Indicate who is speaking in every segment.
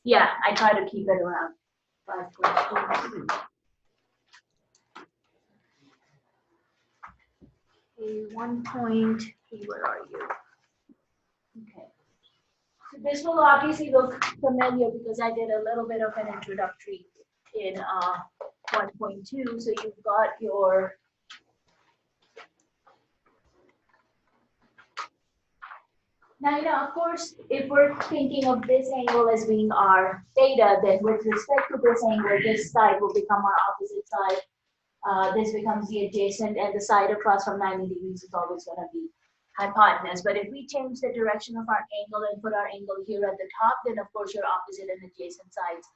Speaker 1: Yeah, I try to keep it around 5 questions. Okay, 1.3, where are you? Okay. So this will obviously look familiar because I did a little bit of an introductory in 1.2. So you've got your now, of course, if we're thinking of this angle as being our theta, then with respect to this angle, this side will become our opposite side. This becomes the adjacent, and the side across from 90 degrees is always going to be hypotenuse. But if we change the direction of our angle and put our angle here at the top, then of course your opposite and adjacent sides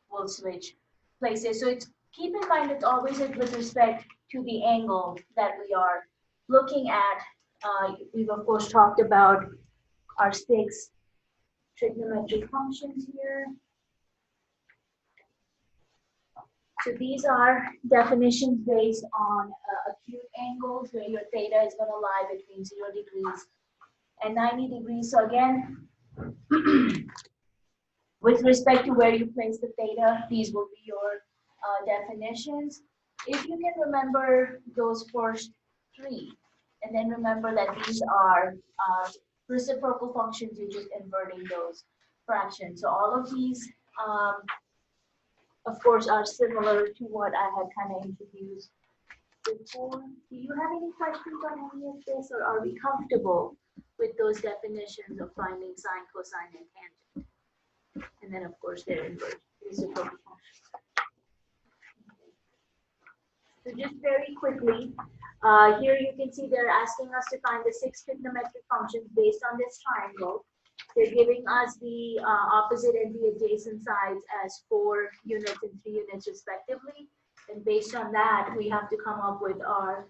Speaker 1: will switch places. So it's keep in mind it's always with respect to the angle that we are looking at. We've of course talked about our 6 trigonometric functions here. So these are definitions based on acute angles where your theta is going to lie between 0 degrees and 90 degrees. So again, with respect to where you place the theta, these will be your definitions. If you can remember those first 3, and then remember that these are reciprocal functions, you're just inverting those fractions. So all of these of course, are similar to what I had kind of introduced before. Do you have any questions on any of this, or are we comfortable with those definitions of finding sine, cosine, and tangent? And then, of course, their inverse, reciprocal functions. So just very quickly, here you can see they're asking us to find the 6 trigonometric functions based on this triangle. They're giving us the opposite and the adjacent sides as 4 units and 3 units respectively. And based on that, we have to come up with our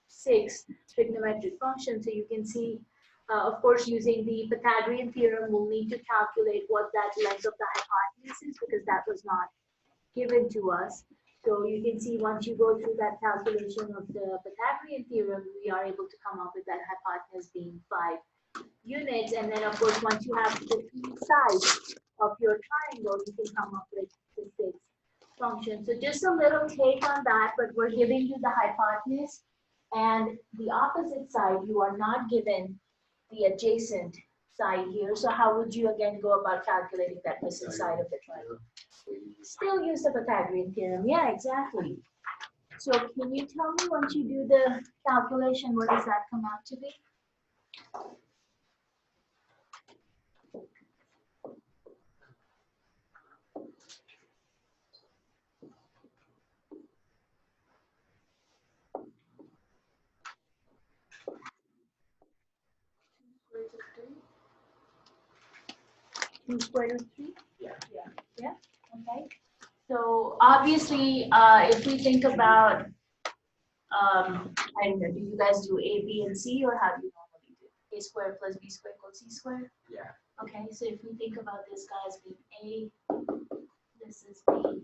Speaker 1: 6 trigonometric functions. So you can see, of course, using the Pythagorean theorem, we'll need to calculate what that length of the hypotenuse is because that was not given to us. So you can see once you go through that calculation of the Pythagorean theorem, we are able to come up with that hypotenuse being 5 units. And then of course, once you have the 3 sides of your triangle, you can come up with the 6 functions. So just a little take on that, but we're giving you the hypotenuse and the opposite side. You are not given the adjacent side here. So how would you again go about calculating that missing side of the triangle? Still use the Pythagorean theorem. Yeah, exactly. So can you tell me once you do the calculation, what does that come out to be? Two square root of 3? Yeah. Okay. So obviously, if we think about, I don't know, do you guys do A, B, and C, or how do you normally do? A squared plus B squared equals C squared?
Speaker 2: Yeah.
Speaker 1: Okay, so if we think about this guy as being A, this is B, and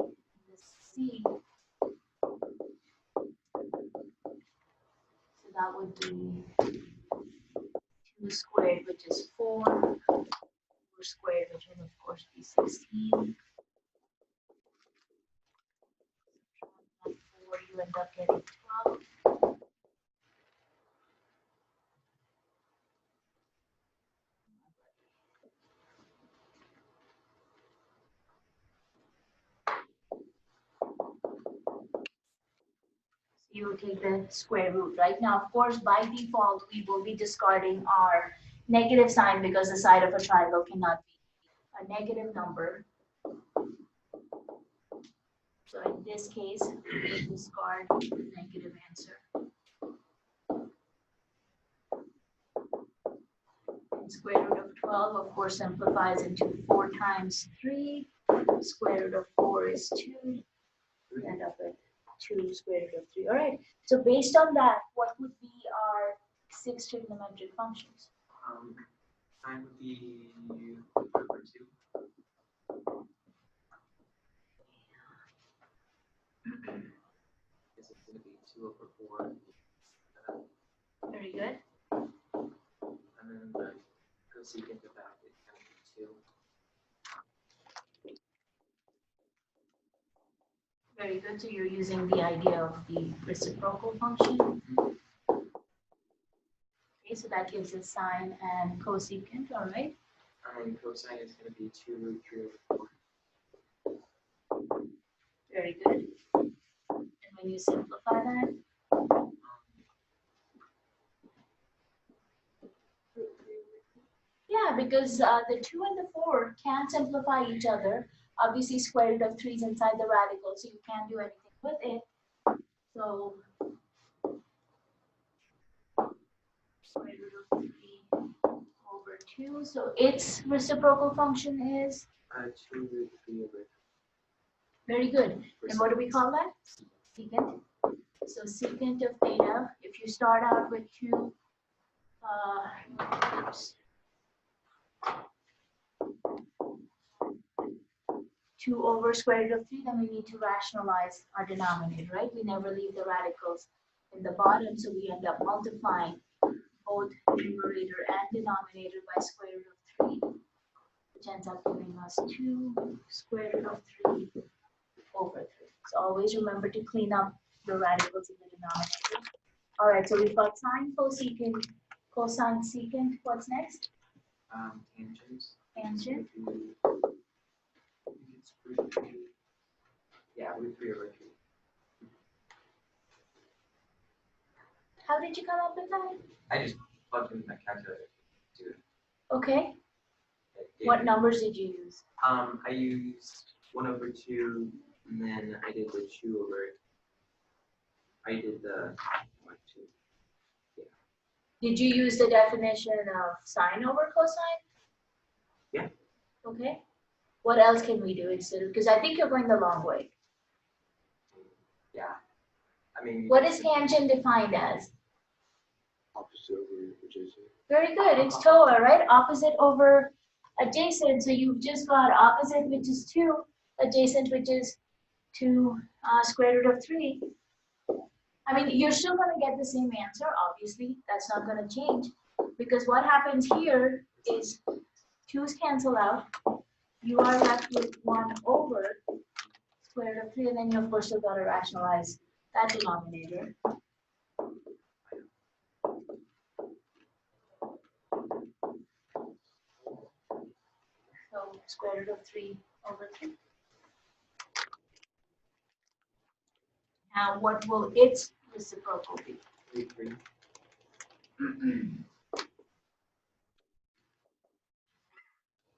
Speaker 1: this is C. So that would be 2 squared, which is 4, 4 squared, which would of course be 16. 4, you end up getting 12. You will take the square root. Right now, of course, by default, we will be discarding our negative sign because the side of a triangle cannot be a negative number. So in this case, we discard the negative answer. And square root of 12, of course, simplifies into 4 times 3. Square root of 4 is 2. We end up with 2 square root of 3. All right. So based on that, what would be our 6 trigonometric functions?
Speaker 2: Sine would be over 2. This is going to be 2 over 4.
Speaker 1: Very good.
Speaker 2: And then the cosecant of that is going to be 2.
Speaker 1: Very good. So you're using the idea of the reciprocal function. Okay, so that gives us sine and cosecant, all right?
Speaker 2: Cosine is going to be 2 root 3 over 4.
Speaker 1: Very good. And when you simplify that, yeah, because the 2 and the 4 can't simplify each other. Obviously, square root of 3 is inside the radical, so you can't do anything with it. So, square root of 3 over 2. So its reciprocal function is?
Speaker 2: 2 root 3 over 3.
Speaker 1: Very good. And what do we call that? Secant. So secant of theta, if you start out with 2, oops. 2 over square root of 3, then we need to rationalize our denominator, right? We never leave the radicals in the bottom, so we end up multiplying both numerator and denominator by square root of 3, which ends up giving us 2 square root of 3 over 3. So always remember to clean up the radicals in the denominator. All right, so we've got sine, cosecant, cosine, secant. What's next?
Speaker 2: Tangents.
Speaker 1: Tangent.
Speaker 2: It's root 3. Yeah, root 3 over 3.
Speaker 1: How did you come up with that?
Speaker 2: I just plugged in my calculator to do it.
Speaker 1: Okay. What numbers did you use?
Speaker 2: I used 1 over 2, and then I did the 2 over. I did the 1, 2. Yeah.
Speaker 1: Did you use the definition of sine over cosine?
Speaker 2: Yeah.
Speaker 1: Okay. What else can we do instead of, because I think you're going the long way.
Speaker 2: Yeah. I mean.
Speaker 1: What is tangent defined as?
Speaker 2: Opposite over adjacent.
Speaker 1: Very good. It's TOA, right? Opposite over adjacent. So you've just got opposite, which is 2, adjacent, which is 2 square root of 3. I mean, you're still going to get the same answer, obviously. That's not going to change. Because what happens here is 2's cancel out. You are left with 1 over square root of 3, and then you, of course, still got to rationalize that denominator. So square root of 3 over 3. Now, what will its reciprocal be?
Speaker 2: Root 3.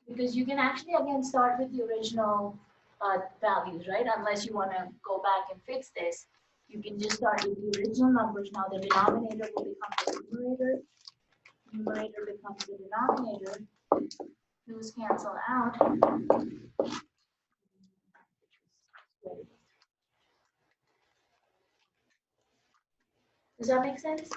Speaker 1: Because you can actually, again, start with the original values, right? Unless you want to go back and fix this. You can just start with the original numbers. Now, the denominator will become the numerator. Numerator becomes the denominator. Those cancel out. Does that make sense?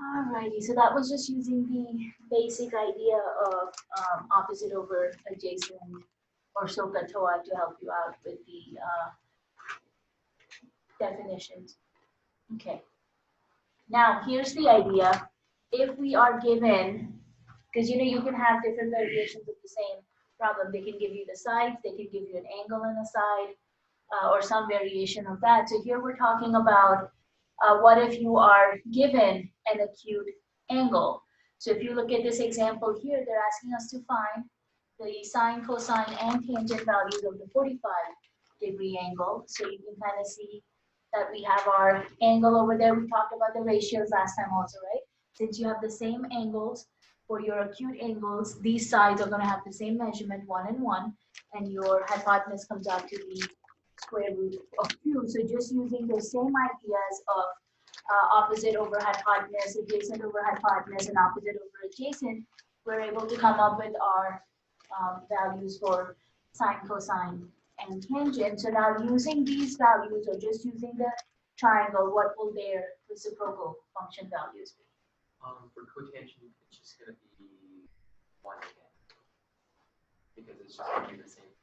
Speaker 1: Alrighty, so that was just using the basic idea of opposite over adjacent or SOHCAHTOA to help you out with the definitions. Okay. Now, here's the idea. If we are given, because you can have different variations of the same problem. They can give you the sides, they can give you an angle on the side, or some variation of that. So here we're talking about what if you are given an acute angle. So if you look at this example here, they're asking us to find the sine, cosine, and tangent values of the 45-degree angle. So you can kind of see that we have our angle over there. We talked about the ratios last time also, right? Since you have the same angles for your acute angles, these sides are going to have the same measurement, 1 and 1, and your hypotenuse comes out to be square root of 2. So just using the same ideas of opposite over hypotenuse, adjacent over hypotenuse, and opposite over adjacent, we're able to come up with our values for sine, cosine, and tangent. So now using these values or just using the triangle, what will their reciprocal function values be?
Speaker 2: For cotangent, it's just going to be 1 again. Because it's just going to be the same.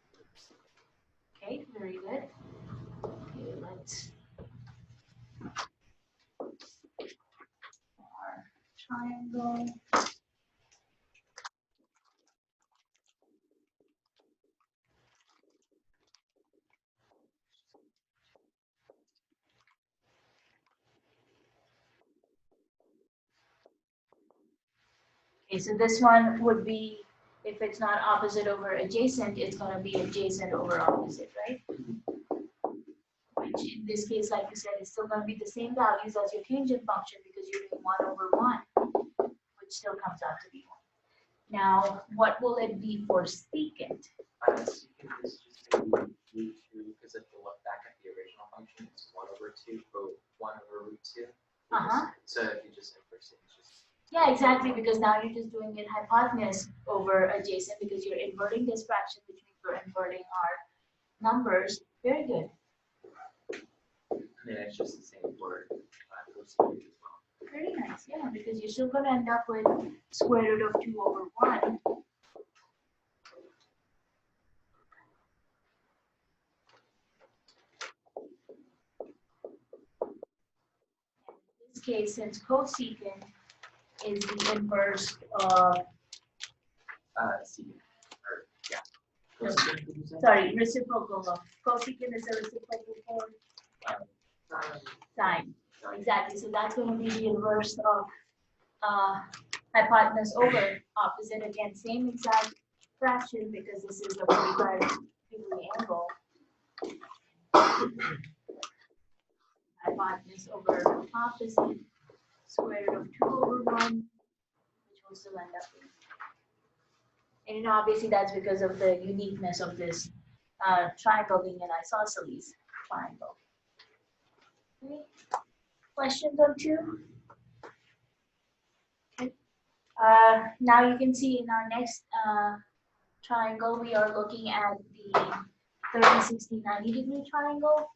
Speaker 1: Okay, very good. Okay, let's our triangle. Okay, so this one would be, if it's not opposite over adjacent, it's going to be adjacent over opposite, right? Which in this case, like you said, is still going to be the same values as your tangent function because you're doing 1 over 1, which still comes out to be 1. Now, what will it be for secant?
Speaker 2: Secant is just going to be root 2, because if you look back at the original function, it's 1 over 2, 1 over root 2. So if you just inverse it, it's just...
Speaker 1: Yeah, exactly, because now you're just doing it hypotenuse over adjacent because you're inverting this fraction, which means we're inverting our numbers. Very good.
Speaker 2: And then it's just the same for cosine as well.
Speaker 1: Very nice, yeah, because you're still going to end up with square root of 2 over 1. In this case, since cosecant is the inverse of
Speaker 2: Secant. Or, yeah. Cosecant, did you say?
Speaker 1: sorry, reciprocal of cosecant is a reciprocal for sine. Exactly. So that's going to be the inverse of hypotenuse over opposite. Again, same exact fraction because this is the 45-degree angle. Hypotenuse over opposite, square root of 2 over 1, which will still end up being. And you know, obviously that's because of the uniqueness of this triangle being an isosceles triangle. Okay. Questions on 2? Okay. Now you can see in our next triangle, we are looking at the 30, 60, 90-degree triangle,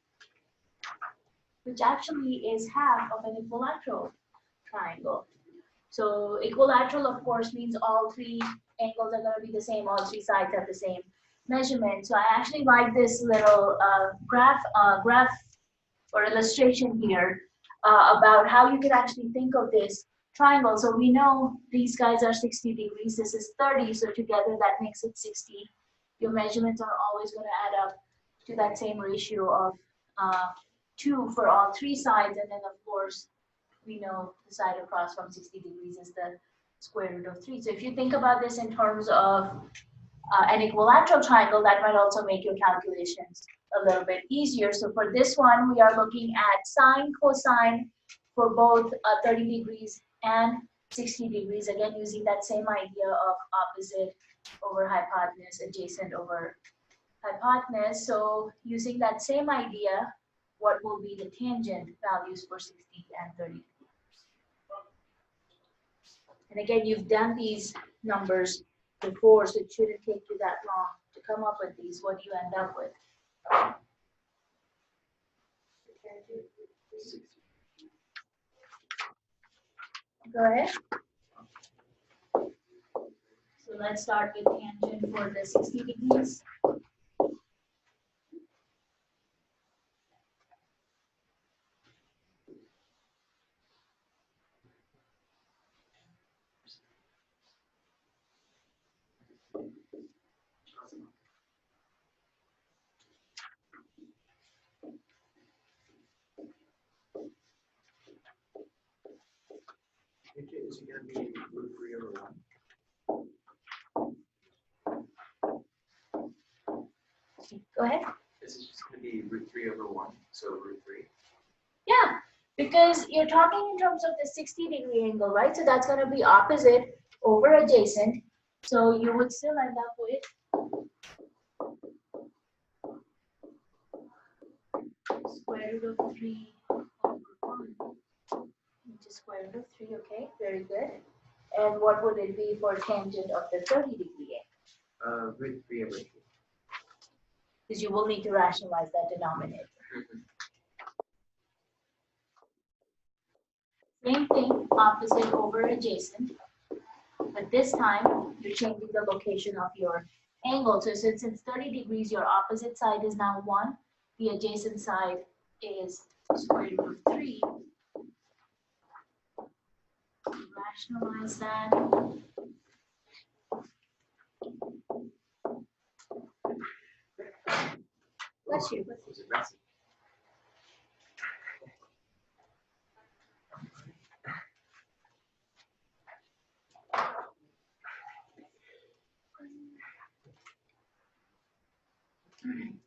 Speaker 1: which actually is half of an equilateral triangle. So equilateral, of course, means all 3 angles are going to be the same, all 3 sides have the same measurement. So I actually like this little graph or illustration here about how you could actually think of this triangle. So we know these guys are 60 degrees, this is 30, so together that makes it 60. Your measurements are always going to add up to that same ratio of 2 for all 3 sides, and then of course we know the side across from 60 degrees is the square root of 3. So if you think about this in terms of an equilateral triangle, that might also make your calculations a little bit easier. So for this one, we are looking at sine, cosine for both 30 degrees and 60 degrees. Again, using that same idea of opposite over hypotenuse, adjacent over hypotenuse. So using that same idea, what will be the tangent values for 60 and 30? And again, you've done these numbers before, so it shouldn't take you that long to come up with these. What do you end up with? Go ahead. So let's start with tangent for the 60 degrees.
Speaker 2: Is it going to be root 3 over 1?
Speaker 1: Go ahead.
Speaker 2: This is just going to be root 3 over 1, so root 3.
Speaker 1: Yeah, because you're talking in terms of the 60-degree angle, right? So that's going to be opposite over adjacent. So you would still end up with square root of 3 over 1, which is square root of 3, okay? Very good. And what would it be for tangent of the 30-degree angle?
Speaker 2: Root 3 over 2.
Speaker 1: Because you will need to rationalize that denominator. Same thing, opposite over adjacent, but this time you're changing the location of your angle. So since it's 30 degrees, your opposite side is now 1, the adjacent side is square root of 3. Rationalize that. Bless you.
Speaker 2: Was it messy?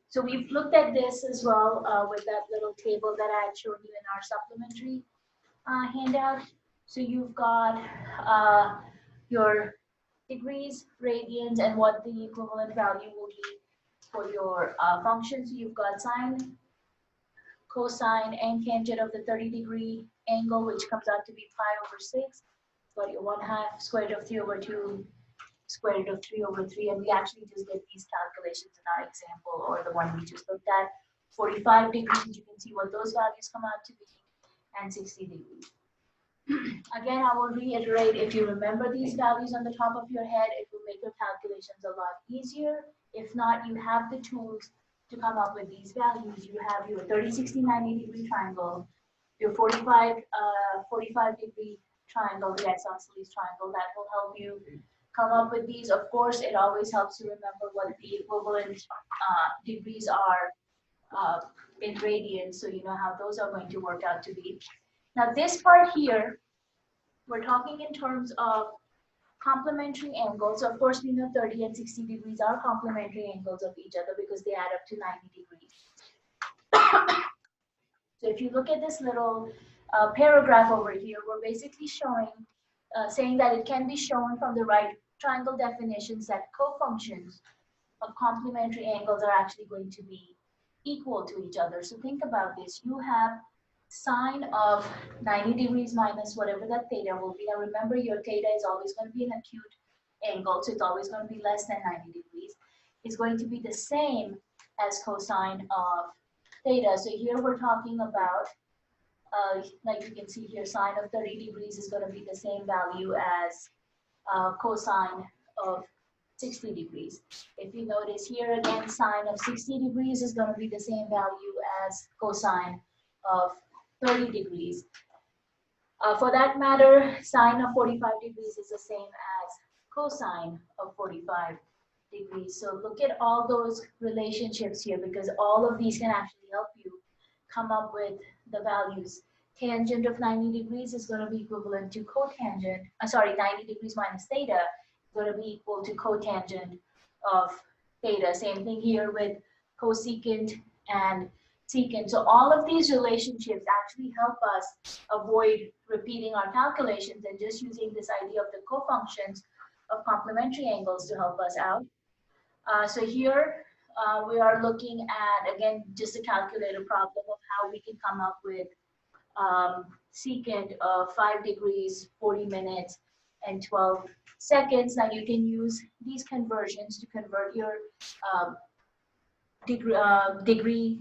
Speaker 1: So we've looked at this as well with that little table that I had shown you in our supplementary handout. So you've got your degrees, radians, and what the equivalent value will be for your functions. So you've got sine, cosine, and tangent of the 30-degree angle, which comes out to be pi over 6. Got your 1/2 square root of 3 over 2, square root of 3 over 3, and we actually just did these calculations in our example, or the one we just looked at. 45 degrees, you can see what those values come out to be, and 60 degrees. Again, I will reiterate, if you remember these values on the top of your head, it will make your calculations a lot easier. If not, you have the tools to come up with these values. You have your 30, 60, 90 degree triangle, your 45 degree triangle, the isosceles triangle, that will help you come up with these. Of course, it always helps you remember what the equivalent degrees are in radians, so you know how those are going to work out to be. Now this part here, we're talking in terms of complementary angles. So of course, we know 30 and 60 degrees are complementary angles of each other because they add up to 90 degrees. So if you look at this little paragraph over here, we're basically showing, saying that it can be shown from the right triangle definitions that cofunctions of complementary angles are actually going to be equal to each other. So think about this. You have sine of 90 degrees minus whatever that theta will be. Now remember, your theta is always going to be an acute angle, so it's always going to be less than 90 degrees. It's going to be the same as cosine of theta. So here we're talking about, like you can see here, sine of 30 degrees is going to be the same value as cosine of 60 degrees. If you notice here again, sine of 60 degrees is going to be the same value as cosine of 30 degrees. For that matter, sine of 45 degrees is the same as cosine of 45 degrees. So look at all those relationships here, because all of these can actually help you come up with the values. Tangent of 90 degrees is going to be equivalent to cotangent, 90 degrees minus theta is going to be equal to cotangent of theta. Same thing here with cosecant and secant. So all of these relationships actually help us avoid repeating our calculations and just using this idea of the cofunctions of complementary angles to help us out. So here we are looking at, again, just a calculator problem of how we can come up with secant of 5 degrees, 40 minutes, and 12 seconds. Now you can use these conversions to convert your degree,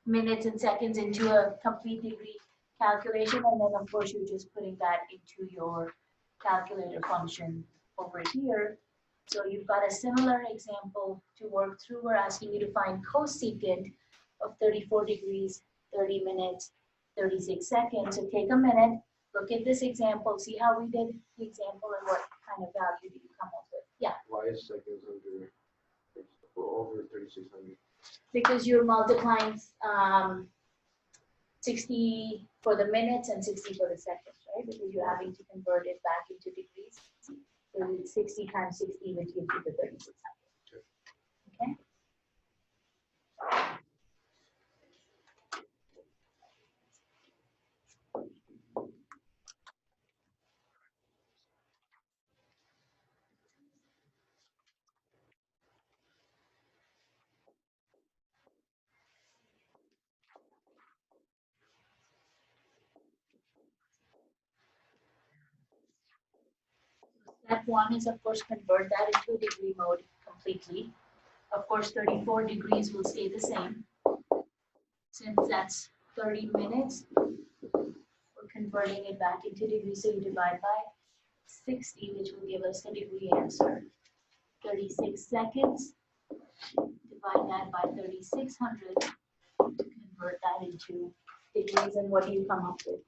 Speaker 1: minutes, and seconds into a complete degree calculation. And then of course you're just putting that into your calculator function over here. So you've got a similar example to work through. We're asking you to find cosecant of 34 degrees, 30 minutes, 36 seconds. So take a minute, look at this example, see how we did the example and what kind of value did you come up with. Yeah.
Speaker 3: Why is seconds over 3600?
Speaker 1: Because you're multiplying 60 for the minutes and 60 for the seconds, right? Because you're having to convert it back into degrees. So it's 60 times 60, which gives you the 3600. Okay? Step one is, of course, convert that into a degree mode completely. Of course, 34 degrees will stay the same. Since that's 30 minutes, we're converting it back into degrees. So you divide by 60, which will give us the degree answer. 36 seconds. Divide that by 3600 to convert that into degrees. And what do you come up with?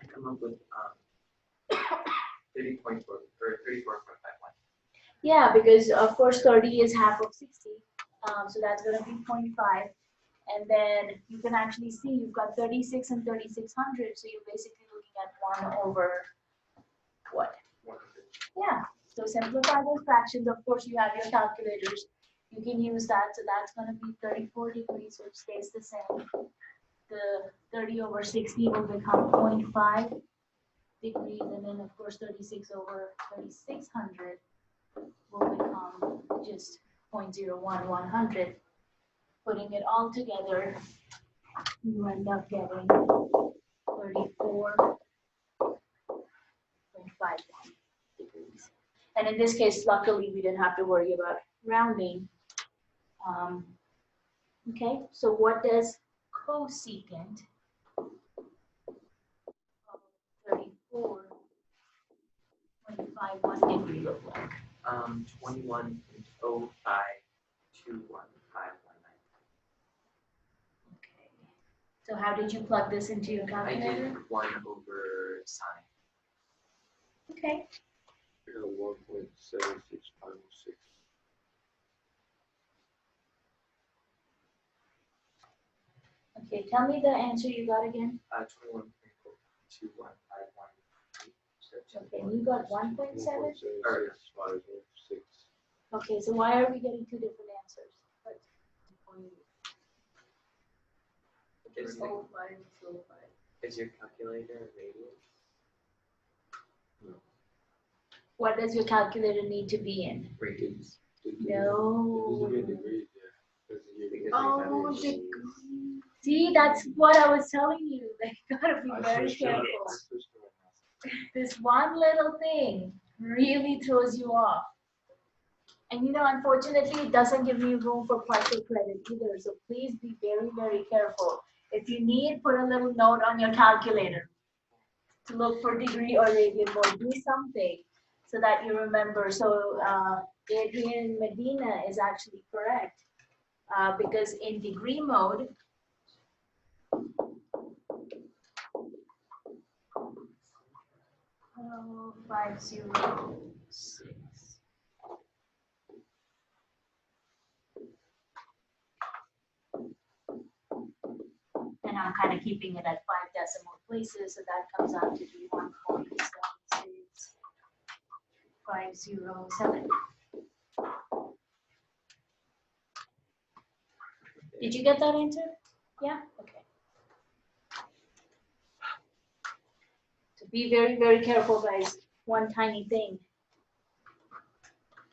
Speaker 2: I come up with 30.4 or 34.51.
Speaker 1: Yeah, because of course 30 is half of 60. So that's going to be 0.5. And then you can actually see you've got 36 and 3600. So you're basically looking at 1 over what?
Speaker 2: 100.
Speaker 1: Yeah. So simplify those fractions. Of course, you have your calculators. You can use that. So that's going to be 34 degrees, which stays the same. The 30 over 60 will become 0.5 degrees. And then, of course, 36 over 3600 will become just 0.01 Putting it all together, you end up getting 34.51 degrees. And in this case, luckily, we didn't have to worry about rounding. Okay, so what does cosecant of 34.51 degree look like?
Speaker 2: 21.052151.
Speaker 1: Okay. So how did you plug this into your
Speaker 2: I
Speaker 1: calculator?
Speaker 2: did 1 over sine.
Speaker 1: Okay.
Speaker 3: I got 1.7656.
Speaker 1: Okay, tell me the answer you got again.
Speaker 2: 21.21518.
Speaker 1: Okay, and you got 1.7?
Speaker 3: 1.7656.
Speaker 1: Okay, so why are we getting two different answers?
Speaker 2: Is your calculator a radius?
Speaker 1: What does your calculator need to be in?
Speaker 2: Radians.
Speaker 1: No.
Speaker 3: It needs to be in degrees, yeah.
Speaker 2: Because
Speaker 1: Oh,
Speaker 2: you have
Speaker 1: degree. See, that's what I was telling you. Like, you gotta be
Speaker 3: I
Speaker 1: very
Speaker 3: switched to it.
Speaker 1: careful.
Speaker 3: I switched to it now.
Speaker 1: This one little thing really throws you off. And you know, unfortunately, it doesn't give you room for partial credit either. So please be very, very careful. If you need, put a little note on your calculator to look for degree or radian mode. Do something so that you remember. So Adrian Medina is actually correct because in degree mode, oh, 506. And I'm kind of keeping it at 5 decimal places, so that comes out to be 1.76507. Did you get that answer? Yeah? Okay. So be very, very careful, guys. One tiny thing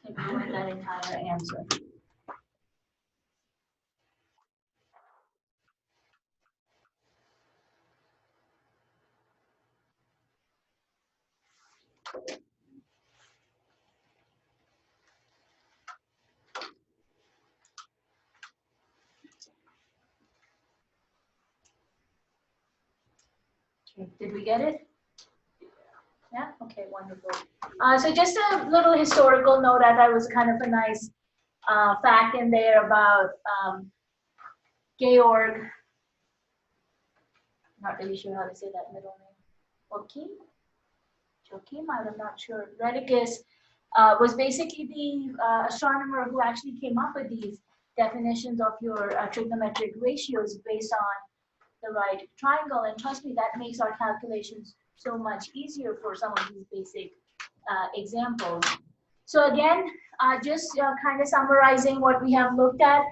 Speaker 1: can ruin that entire answer. Okay, did we get it? Yeah, okay, wonderful. So just a little historical note. I thought was kind of a nice fact in there about Georg. Not really sure how to say that middle name. Joachim, I'm not sure. Rheticus was basically the astronomer who actually came up with these definitions of your trigonometric ratios based on the right triangle. And trust me, that makes our calculations so much easier for some of these basic examples. So again, just kind of summarizing what we have looked at,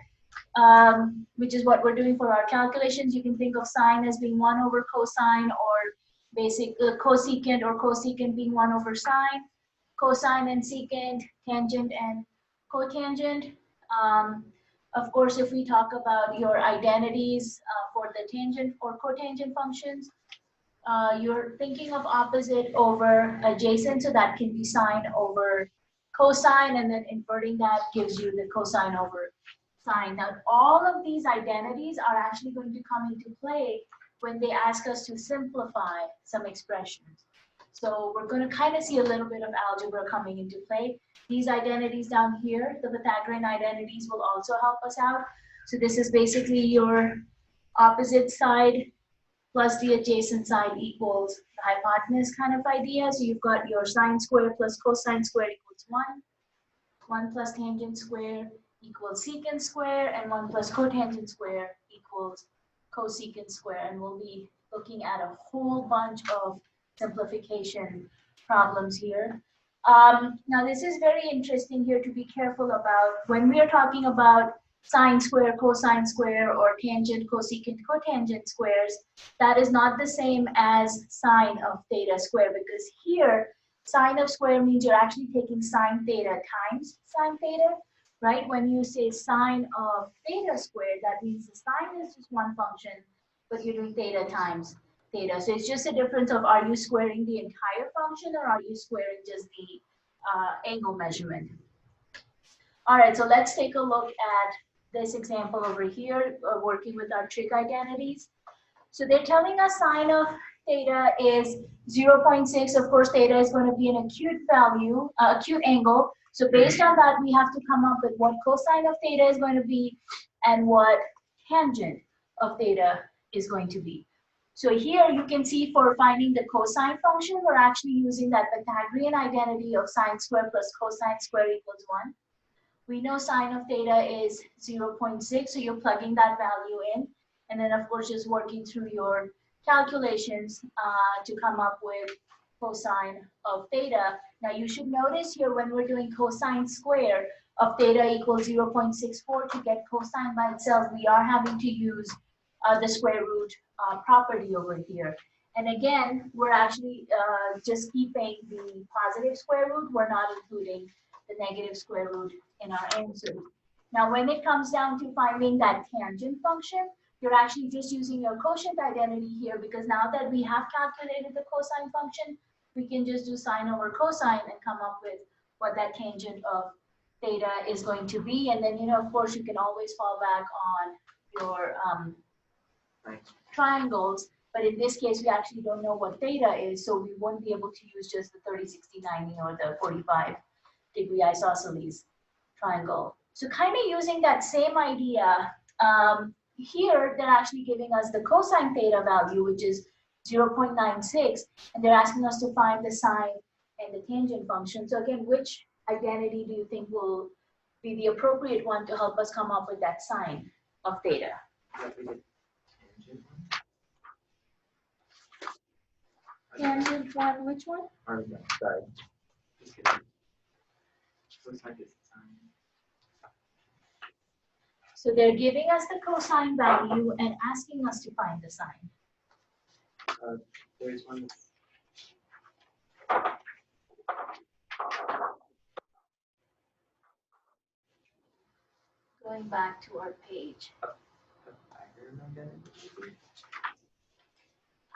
Speaker 1: which is what we're doing for our calculations. You can think of sine as being 1 over cosine, or basic cosecant or cosecant being 1 over sine, cosine and secant, tangent and cotangent. Of course, if we talk about your identities for the tangent or cotangent functions, you're thinking of opposite over adjacent, so that can be sine over cosine, and then inverting that gives you the cosine over sine. Now, all of these identities are actually going to come into play when they ask us to simplify some expressions. So we're going to kind of see a little bit of algebra coming into play. These identities down here, the Pythagorean identities, will also help us out. So this is basically your opposite side plus the adjacent side equals the hypotenuse kind of idea. So you've got your sine squared plus cosine squared equals 1. 1 plus tangent square equals secant square, and 1 plus cotangent square equals cosecant square. And we'll be looking at a whole bunch of simplification problems here. Now this is very interesting here to be careful about when we are talking about sine square, cosine square, or tangent, cosecant, cotangent squares. That is not the same as sine of theta square, because here sine of square means you're actually taking sine theta times sine theta, right? When you say sine of theta squared, that means the sine is just one function, but you're doing theta times theta. So it's just a difference of, are you squaring the entire function or are you squaring just the angle measurement? All right, so let's take a look at this example over here, working with our trig identities. So they're telling us sine of theta is 0.6. Of course, theta is going to be an acute value, acute angle. So based on that, we have to come up with what cosine of theta is going to be and what tangent of theta is going to be. So here you can see for finding the cosine function, we're actually using that Pythagorean identity of sine squared plus cosine squared equals 1. We know sine of theta is 0.6, so you're plugging that value in. And then, of course, just working through your calculations to come up with cosine of theta. Now, you should notice here when we're doing cosine square of theta equals 0.64, to get cosine by itself, we are having to use the square root property over here. And again, we're actually just keeping the positive square root. We're not including the negative square root in our answer. Now, when it comes down to finding that tangent function, you're actually just using your quotient identity here, because now that we have calculated the cosine function, we can just do sine over cosine and come up with what that tangent of theta is going to be. And then, of course, you can always fall back on your triangles. But in this case, we actually don't know what theta is, so we won't be able to use just the 30, 60, 90 or the 45-degree isosceles triangle. So kind of using that same idea, here they're actually giving us the cosine theta value, which is 0.96, and they're asking us to find the sine and the tangent function. So again, which identity do you think will be the appropriate one to help us come up with that sine of theta? Tangent one, which one?
Speaker 2: Sorry. Just kidding. Looks like it's sine.
Speaker 1: So they're giving us the cosine value and asking us to find the sine.
Speaker 2: There's one.
Speaker 1: Going back to our page.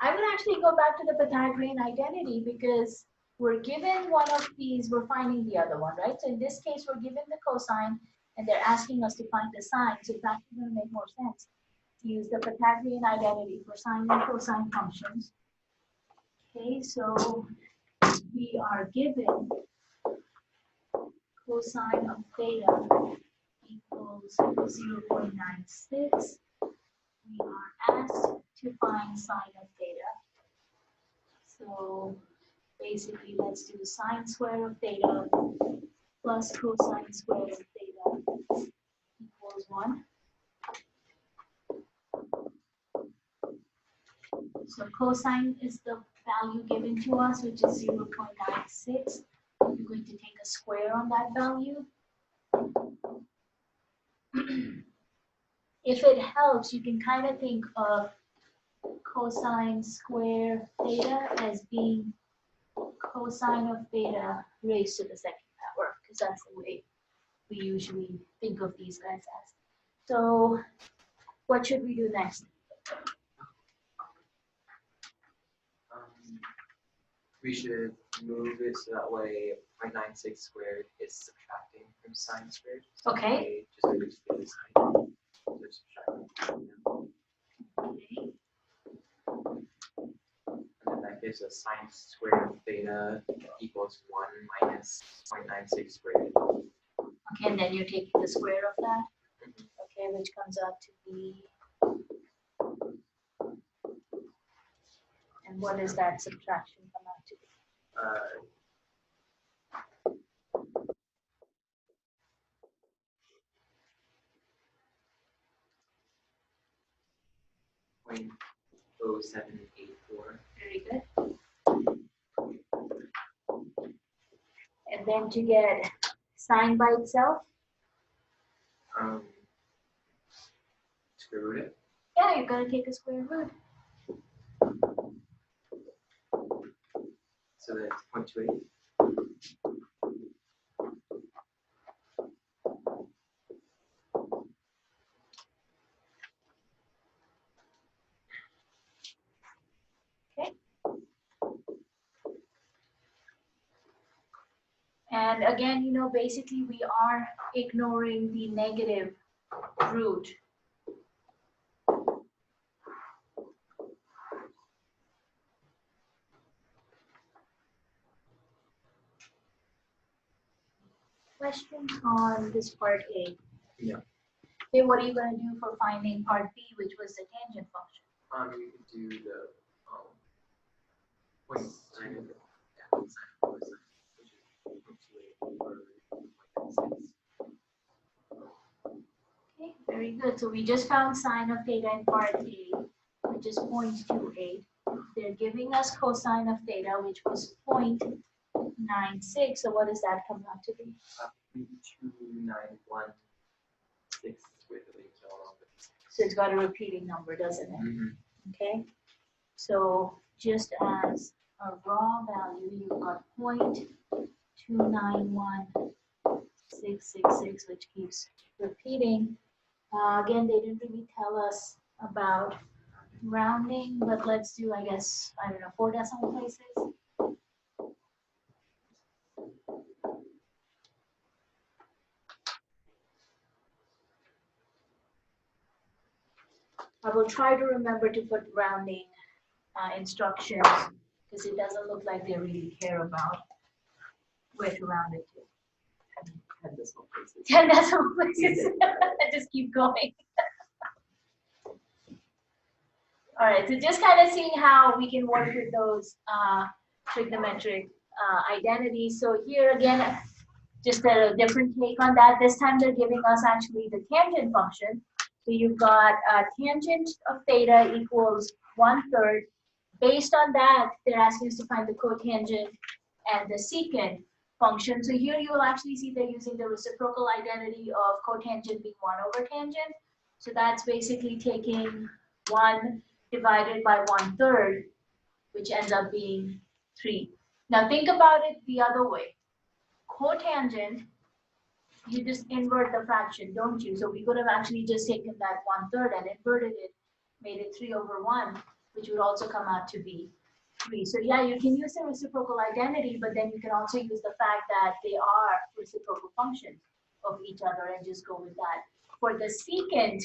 Speaker 1: I would actually go back to the Pythagorean identity, because we're given one of these, we're finding the other one, right? So in this case, we're given the cosine, and they're asking us to find the sine. So it's actually going to make more sense to use the Pythagorean identity for sine and cosine functions. Okay, so we are given cosine of theta equals 0.96. We are asked to find sine of theta. So basically, let's do sine square of theta plus cosine square of theta equals 1. So cosine is the value given to us, which is 0.96. You're going to take a square on that value. If it helps, you can kind of think of cosine square theta as being cosine of theta raised to the second power, because that's the way we usually think of these guys as. So what should we do next?
Speaker 2: We should move it so that way 0.96 squared is subtracting from sine squared. So
Speaker 1: Okay.
Speaker 2: Just reduce the sine. So subtracting.
Speaker 1: Okay.
Speaker 2: gives us sine squared of theta equals 1 minus 0.96 squared.
Speaker 1: Okay, and then you're taking the square of that. Okay, which comes out to be. And what does that subtraction come out to be?
Speaker 2: 0.0784.
Speaker 1: Very good. And then to get sine by itself,
Speaker 2: Square root it.
Speaker 1: yeah, you're going to take a square root.
Speaker 2: So that's 0.28.
Speaker 1: Okay. And again, you know, basically we are ignoring the negative root. Questions on this part A?
Speaker 2: Yeah.
Speaker 1: Okay, what are you going to do for finding part B, which was the tangent function?
Speaker 2: You could do the point sine of sine of cosine, which is 0.28 or 0.96.
Speaker 1: Okay, very good. So we just found sine of theta in part A, which is 0.28. They're giving us cosine of theta, which was 0.96. So what does that come out to be?
Speaker 2: 2916 with the base all of it.
Speaker 1: So it's got a repeating number, doesn't it? Okay. So just as a raw value, you've got 0.291666, which keeps repeating. Again, they didn't really tell us about rounding, but let's do, I guess, I don't know, 4 decimal places. I will try to remember to put rounding instructions because it doesn't look like they really care about where to round it to.
Speaker 2: 10 decimal places.
Speaker 1: 10 decimal places. Just keep going. All right, so just kind of seeing how we can work with those trigonometric identities. So here again, just a different take on that. This time they're giving us actually the tangent function. So you've got tangent of theta equals 1/3. Based on that, they're asking us to find the cotangent and the secant function. So here you will actually see they're using the reciprocal identity of cotangent being 1/tangent. So that's basically taking 1 divided by 1/3, which ends up being 3. Now think about it the other way. Cotangent, you just invert the fraction, don't you? So we could have actually just taken that 1/3 and inverted it, made it 3/1, which would also come out to be 3. So yeah, you can use the reciprocal identity, but then you can also use the fact that they are reciprocal functions of each other and just go with that. For the secant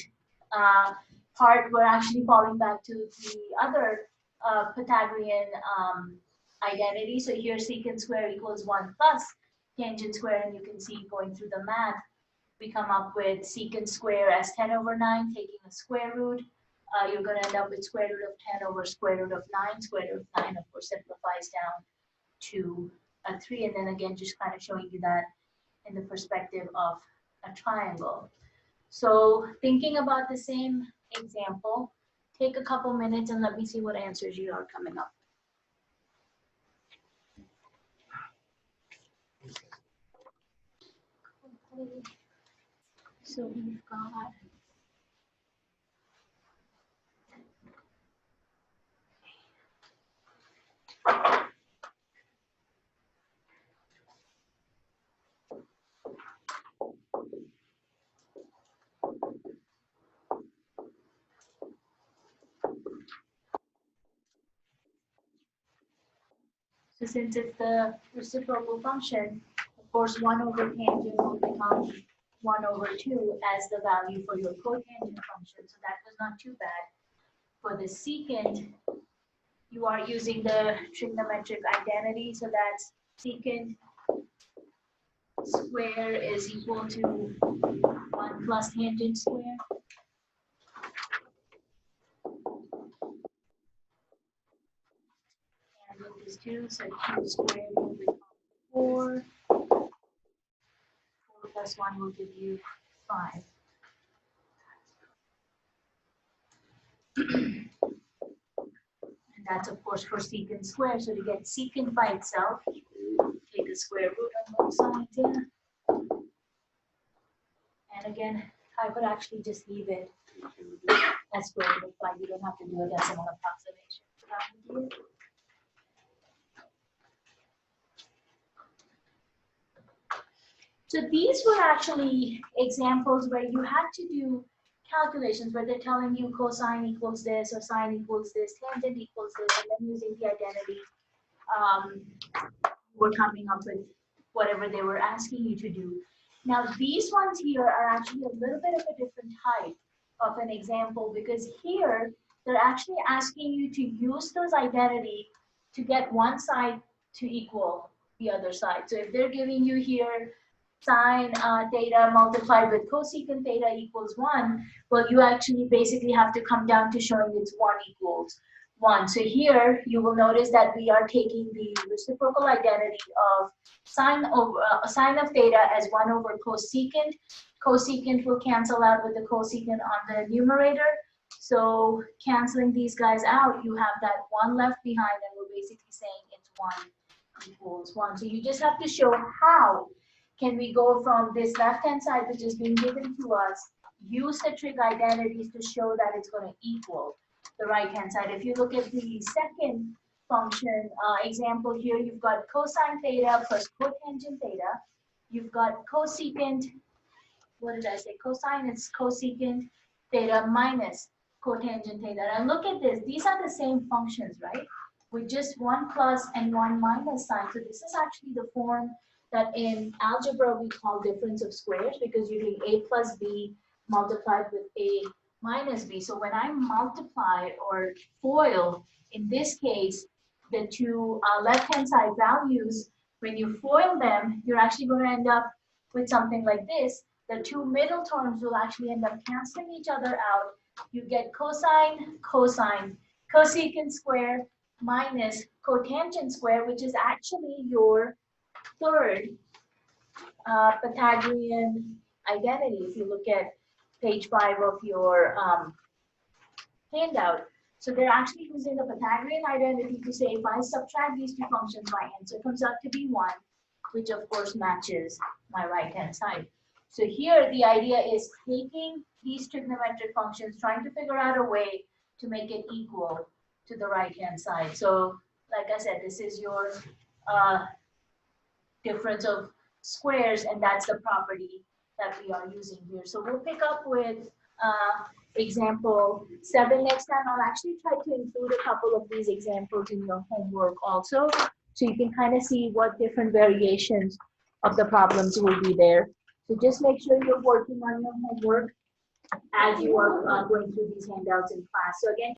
Speaker 1: part, we're actually falling back to the other Pythagorean identity. So here secant square equals 1 plus tangent square, and you can see going through the math, we come up with secant square as 10/9, taking a square root. You're going to end up with square root of 10 over square root of 9. Square root of 9, of course, simplifies down to a 3. And then again, just kind of showing you that in the perspective of a triangle. So thinking about the same example, take a couple minutes and let me see what answers you are coming up with. So we've got so since it's the reciprocal function, of course 1/tangent will become 1/2 as the value for your cotangent function. So that was not too bad. For the secant, you are using the trigonometric identity, so that's secant square is equal to 1 plus tangent square. Tangent is 2, so 2 squared will become 4. 4 plus 1 will give you 5. And that's of course for secant square. So to get secant by itself, take the square root on both sides here. And again, I could actually just leave it as square root of 5. You don't have to do a decimal approximation. So these were actually examples where you had to do calculations where they're telling you cosine equals this or sine equals this, tangent equals this, and then using the identity, we're coming up with whatever they were asking you to do. Now these ones here are actually a little bit of a different type of an example, because here they're actually asking you to use those identity to get one side to equal the other side. So if they're giving you here sine theta multiplied with cosecant theta equals 1, well, you actually basically have to come down to showing it's 1 equals 1. So here you will notice that we are taking the reciprocal identity of sine of theta as 1 over cosecant. Cosecant will cancel out with the cosecant on the numerator. So canceling these guys out, you have that 1 left behind, and we're basically saying it's 1 equals 1. So you just have to show how can we go from this left-hand side, which is being given to us, use the trig identities to show that it's going to equal the right-hand side. If you look at the second function example here, you've got cosine theta plus cotangent theta. You've got cosecant, what did I say? Cosine is cosecant theta minus cotangent theta. And look at this. These are the same functions, right? With just 1 plus and 1 minus sign. So this is actually the form that in algebra we call difference of squares, because you're doing a plus b multiplied with a minus b. So when I multiply or FOIL, in this case, the two left-hand side values, when you FOIL them, you're actually going to end up with something like this. The two middle terms will actually end up canceling each other out. You get cosine, cosine, cosecant square minus cotangent square, which is actually your third Pythagorean identity. If you look at page 5 of your handout. So they're actually using the Pythagorean identity to say if I subtract these two functions, my answer comes out to be 1, which of course matches my right-hand side. So here the idea is taking these trigonometric functions, trying to figure out a way to make it equal to the right-hand side. So like I said, this is your difference of squares, and that's the property that we are using here. So we'll pick up with example 7 next time. I'll actually try to include a couple of these examples in your homework also, so you can kind of see what different variations of the problems will be there. So just make sure you're working on your homework as you are going through these handouts in class. So again,